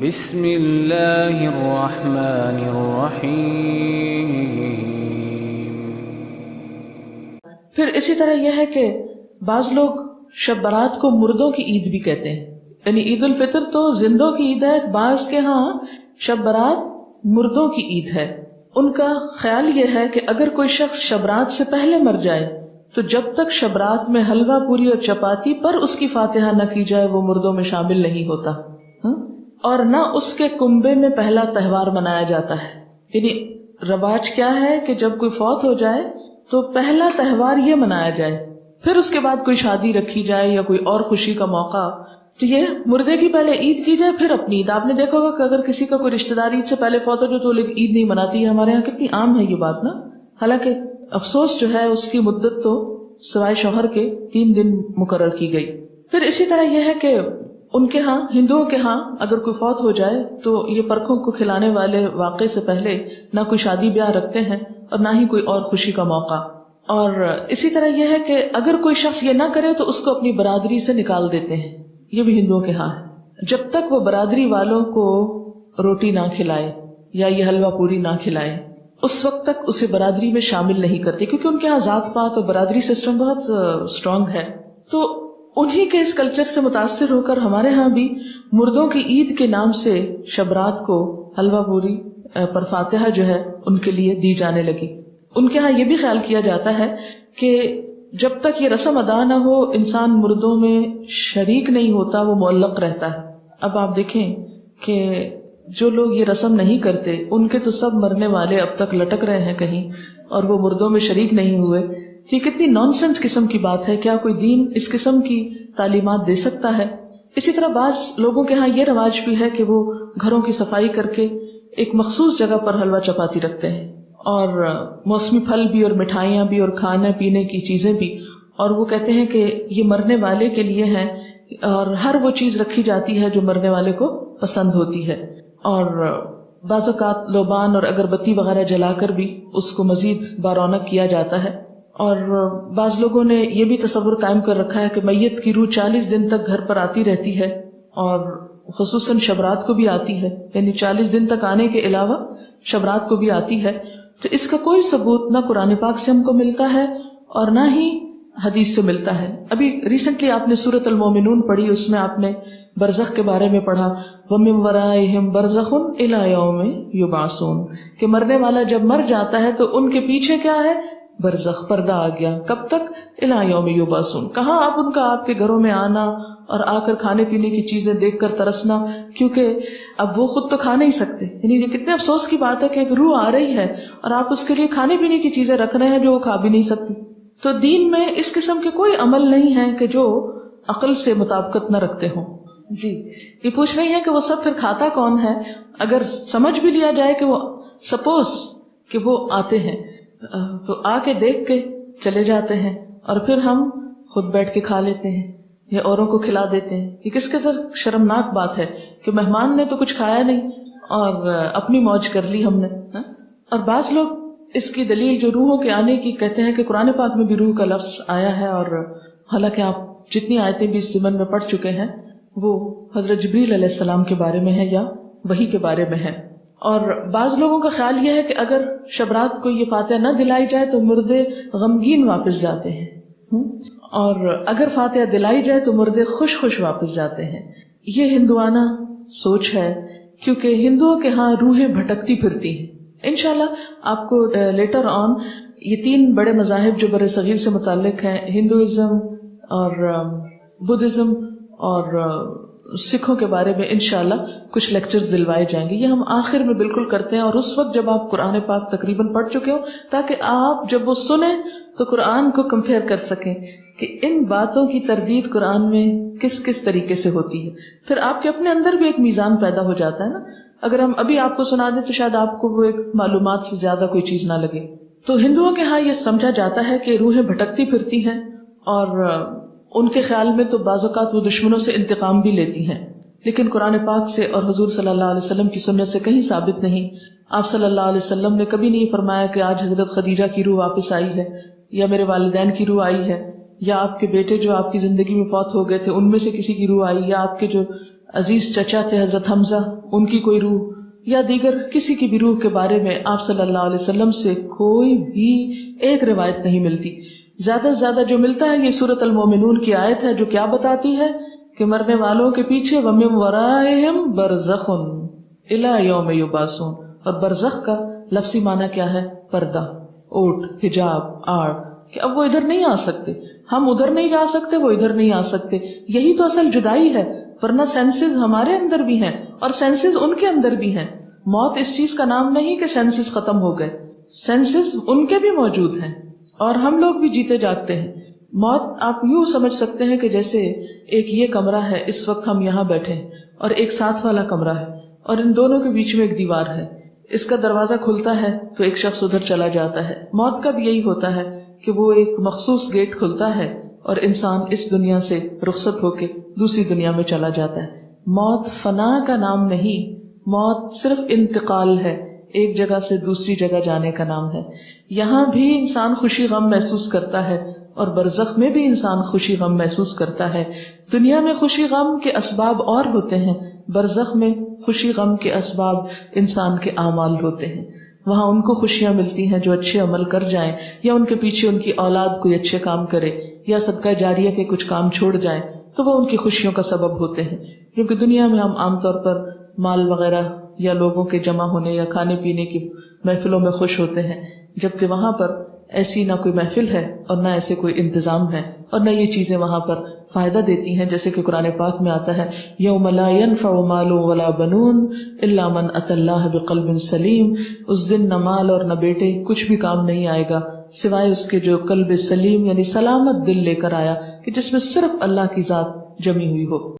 بسم اللہ الرحمن الرحیم. پھر اسی طرح یہ ہے کہ بعض لوگ شب برات کو مردوں کی عید بھی کہتے ہیں، یعنی عید الفطر تو زندوں کی عید ہے، بعض کے ہاں شب برات مردوں کی عید ہے. ان کا خیال یہ ہے کہ اگر کوئی شخص شب برات سے پہلے مر جائے تو جب تک شب برات میں حلوہ پوری اور چپاتی پر اس کی فاتحہ نہ کی جائے وہ مردوں میں شامل نہیں ہوتا، اور نہ اس کے کنبے میں پہلا تہوار منایا جاتا ہے. یعنی رواج کیا ہے کہ جب کوئی فوت ہو جائے تو پہلا تہوار یہ منایا جائے، پھر اس کے بعد کوئی شادی رکھی جائے یا کوئی اور خوشی کا موقع، تو یہ مردے کی پہلے عید کی جائے پھر اپنی عید. آپ نے دیکھا ہوگا کہ اگر کسی کا کوئی رشتہ دار عید سے پہلے فوت ہو جائے تو لوگ عید نہیں مناتی ہے. ہمارے یہاں کتنی عام ہے یہ بات نا. حالانکہ افسوس جو ہے اس کی مدت تو سوائے شوہر کے 3 دن مقرر کی گئی. پھر اسی طرح یہ ہے کہ ان کے ہاں، ہندوؤں کے ہاں اگر کوئی فوت ہو جائے تو یہ پرکھوں کو کھلانے والے واقعے سے پہلے نہ کوئی شادی بیاہ رکھتے ہیں اور نہ ہی کوئی اور خوشی کا موقع. اور اسی طرح یہ ہے کہ اگر کوئی شخص یہ نہ کرے تو اس کو اپنی برادری سے نکال دیتے ہیں. یہ بھی ہندوؤں کے ہاں ہے. جب تک وہ برادری والوں کو روٹی نہ کھلائے یا یہ حلوہ پوری نہ کھلائے اس وقت تک اسے برادری میں شامل نہیں کرتے، کیونکہ ان کے ہاں ذات پات اور برادری سسٹم بہت اسٹرانگ ہے. تو انہی کے اس کلچر سے متاثر ہو کر ہمارے ہاں بھی مردوں کی عید کے نام سے شب رات کو حلوہ پوری پر فاتحہ جو ہے ان کے لیے دی جانے لگی. ان کے ہاں یہ بھی خیال کیا جاتا ہے کہ جب تک یہ رسم ادا نہ ہو انسان مردوں میں شریک نہیں ہوتا، وہ معلق رہتا ہے. اب آپ دیکھیں کہ جو لوگ یہ رسم نہیں کرتے ان کے تو سب مرنے والے اب تک لٹک رہے ہیں کہیں، اور وہ مردوں میں شریک نہیں ہوئے. یہ کتنی نان سینس قسم کی بات ہے. کیا کوئی دین اس قسم کی تعلیمات دے سکتا ہے؟ اسی طرح بعض لوگوں کے ہاں یہ رواج بھی ہے کہ وہ گھروں کی صفائی کر کے ایک مخصوص جگہ پر حلوہ چپاتی رکھتے ہیں، اور موسمی پھل بھی اور مٹھائیاں بھی اور کھانے پینے کی چیزیں بھی، اور وہ کہتے ہیں کہ یہ مرنے والے کے لیے ہے، اور ہر وہ چیز رکھی جاتی ہے جو مرنے والے کو پسند ہوتی ہے. اور بعض اوقات لوبان اور اگربتی وغیرہ جلا کر بھی اس کو مزید بارونق کیا جاتا ہے. اور بعض لوگوں نے یہ بھی تصور قائم کر رکھا ہے کہ میت کی روح 40 دن تک گھر پر آتی رہتی ہے، اور خصوصاً شبرات کو بھی آتی ہے، یعنی 40 دن تک آنے کے علاوہ شبرات کو بھی آتی ہے. تو اس کا کوئی ثبوت نہ قرآن پاک سے ہم کو ملتا ہے اور نہ ہی حدیث سے ملتا ہے. ابھی ریسنٹلی آپ نے سورۃ المومنون پڑھی، اس میں آپ نے برزخ کے بارے میں پڑھا، وَمِن وَرَائِهِمْ بَرْزَخٌ إِلَىٰ يَوْمِ يُبْعَثُونَ، کہ مرنے والا جب مر جاتا ہے تو ان کے پیچھے کیا ہے؟ برزخ، پردہ آ گیا. کب تک؟ الی یوم یبعثون. کہاں اب ان کا آپ کے گھروں میں آنا اور آ کر کھانے پینے کی چیزیں دیکھ کر ترسنا، کیونکہ اب وہ خود تو کھا نہیں سکتے. یعنی یہ کتنے افسوس کی بات ہے کہ ایک روح آ رہی ہے اور آپ اس کے لیے کھانے پینے کی چیزیں رکھ رہے ہیں جو وہ کھا بھی نہیں سکتی. تو دین میں اس قسم کے کوئی عمل نہیں ہے کہ جو عقل سے مطابقت نہ رکھتے ہوں. جی یہ پوچھ رہی ہے کہ وہ سب پھر کھاتا کون ہے؟ اگر سمجھ بھی لیا جائے کہ وہ سپوز کہ وہ آتے ہیں تو آ کے دیکھ کے چلے جاتے ہیں اور پھر ہم خود بیٹھ کے کھا لیتے ہیں یا اوروں کو کھلا دیتے ہیں. یہ کس قدر شرمناک بات ہے کہ مہمان نے تو کچھ کھایا نہیں اور اپنی موج کر لی ہم نے. اور بعض لوگ اس کی دلیل جو روحوں کے آنے کی کہتے ہیں کہ قرآن پاک میں بھی روح کا لفظ آیا ہے، اور حالانکہ آپ جتنی آیتیں بھی اس ضمن میں پڑھ چکے ہیں وہ حضرت جبریل علیہ السلام کے بارے میں ہے یا وحی کے بارے میں ہے. اور بعض لوگوں کا خیال یہ ہے کہ اگر شبرات کو یہ فاتحہ نہ دلائی جائے تو مردے غمگین واپس جاتے ہیں، اور اگر فاتحہ دلائی جائے تو مردے خوش خوش واپس جاتے ہیں. یہ ہندوانہ سوچ ہے، کیونکہ ہندوؤں کے ہاں روحیں بھٹکتی پھرتی ہیں. انشاءاللہ آپ کو لیٹر آن یہ 3 بڑے مذاہب جو بر صغیر سے متعلق ہیں، ہندوازم اور بدھزم اور سکھوں کے بارے میں انشاءاللہ کچھ لیکچرز دلوائے جائیں گے. یہ ہم آخر میں بالکل کرتے ہیں، اور اس وقت جب آپ قرآن پاک تقریباً پڑھ چکے ہو تاکہ آپ جب وہ سنیں تو قرآن کو کمپیئر کر سکیں کہ ان باتوں کی تردید قرآن میں کس کس طریقے سے ہوتی ہے. پھر آپ کے اپنے اندر بھی ایک میزان پیدا ہو جاتا ہے نا. اگر ہم ابھی آپ کو سنا دیں تو شاید آپ کو وہ ایک معلومات سے زیادہ کوئی چیز نہ لگے. تو ہندوؤں کے ہاں یہ سمجھا جاتا ہے کہ روحیں بھٹکتی پھرتی ہیں، اور ان کے خیال میں تو بعض اوقات وہ دشمنوں سے انتقام بھی لیتی ہیں، لیکن قرآن پاک سے اور حضور صلی اللہ علیہ وسلم کی سنت سے کہیں ثابت نہیں. آپ صلی اللہ علیہ وسلم نے کبھی نہیں فرمایا کہ آج حضرت خدیجہ کی روح واپس آئی ہے، یا میرے والدین کی روح آئی ہے، یا آپ کے بیٹے جو آپ کی زندگی میں فوت ہو گئے تھے ان میں سے کسی کی روح آئی، یا آپ کے جو عزیز چچا تھے حضرت حمزہ، ان کی کوئی روح یا دیگر کسی کی بھی روح کے بارے میں آپ صلی اللہ علیہ وسلم سے کوئی بھی ایک روایت نہیں ملتی. زیادہ سے زیادہ جو ملتا ہے یہ سورۃ المومنون کی آیت ہے جو کیا بتاتی ہے کہ مرنے والوں کے پیچھے وَمِن وَرَائِهِمْ بَرْزَخٌ إِلَى يَوْمِ يُبْعَثُونَ، اور برزخ کا لفظی معنی کیا ہے؟ پردہ، اوٹ، حجاب، آڑ، کہ اب وہ ادھر نہیں آ سکتے، ہم ادھر نہیں جا سکتے، وہ ادھر نہیں آ سکتے. یہی تو اصل جدائی ہے، ورنہ سینسز ہمارے اندر بھی ہیں اور سینسز ان کے اندر بھی ہیں. موت اس چیز کا نام نہیں کہ سینسز ختم ہو گئے، سینسز ان کے بھی موجود ہیں اور ہم لوگ بھی جیتے جاگتے ہیں. موت آپ یوں سمجھ سکتے ہیں کہ جیسے ایک یہ کمرہ ہے، اس وقت ہم یہاں بیٹھے ہیں، اور ایک ساتھ والا کمرہ ہے، اور ان دونوں کے بیچ میں ایک دیوار ہے. اس کا دروازہ کھلتا ہے تو ایک شخص ادھر چلا جاتا ہے. موت کا بھی یہی ہوتا ہے کہ وہ ایک مخصوص گیٹ کھلتا ہے اور انسان اس دنیا سے رخصت ہو کے دوسری دنیا میں چلا جاتا ہے. موت فنا کا نام نہیں، موت صرف انتقال ہے، ایک جگہ سے دوسری جگہ جانے کا نام ہے. یہاں بھی انسان خوشی غم محسوس کرتا ہے اور برزخ میں بھی انسان خوشی غم محسوس کرتا ہے. دنیا میں خوشی غم کے اسباب اور ہوتے ہیں، برزخ میں خوشی غم کے اسباب انسان کے اعمال ہوتے ہیں. وہاں ان کو خوشیاں ملتی ہیں جو اچھے عمل کر جائیں، یا ان کے پیچھے ان کی اولاد کوئی اچھے کام کرے، یا صدقہ جاریہ کے کچھ کام چھوڑ جائیں تو وہ ان کی خوشیوں کا سبب ہوتے ہیں. کیونکہ دنیا میں ہم عام طور پر مال وغیرہ یا لوگوں کے جمع ہونے یا کھانے پینے کی محفلوں میں خوش ہوتے ہیں، جبکہ وہاں پر ایسی نہ کوئی محفل ہے اور نہ ایسے کوئی انتظام ہے اور نہ یہ چیزیں وہاں پر فائدہ دیتی ہیں. جیسے کہ قرآن پاک میں آتا ہے یوم لا ينفع مال ولا بنون الا من اتى الله بقلب سلیم، اس دن نہ مال اور نہ بیٹے کچھ بھی کام نہیں آئے گا سوائے اس کے جو قلب سلیم یعنی سلامت دل لے کر آیا، کہ جس میں صرف اللہ کی ذات جمی ہوئی ہو.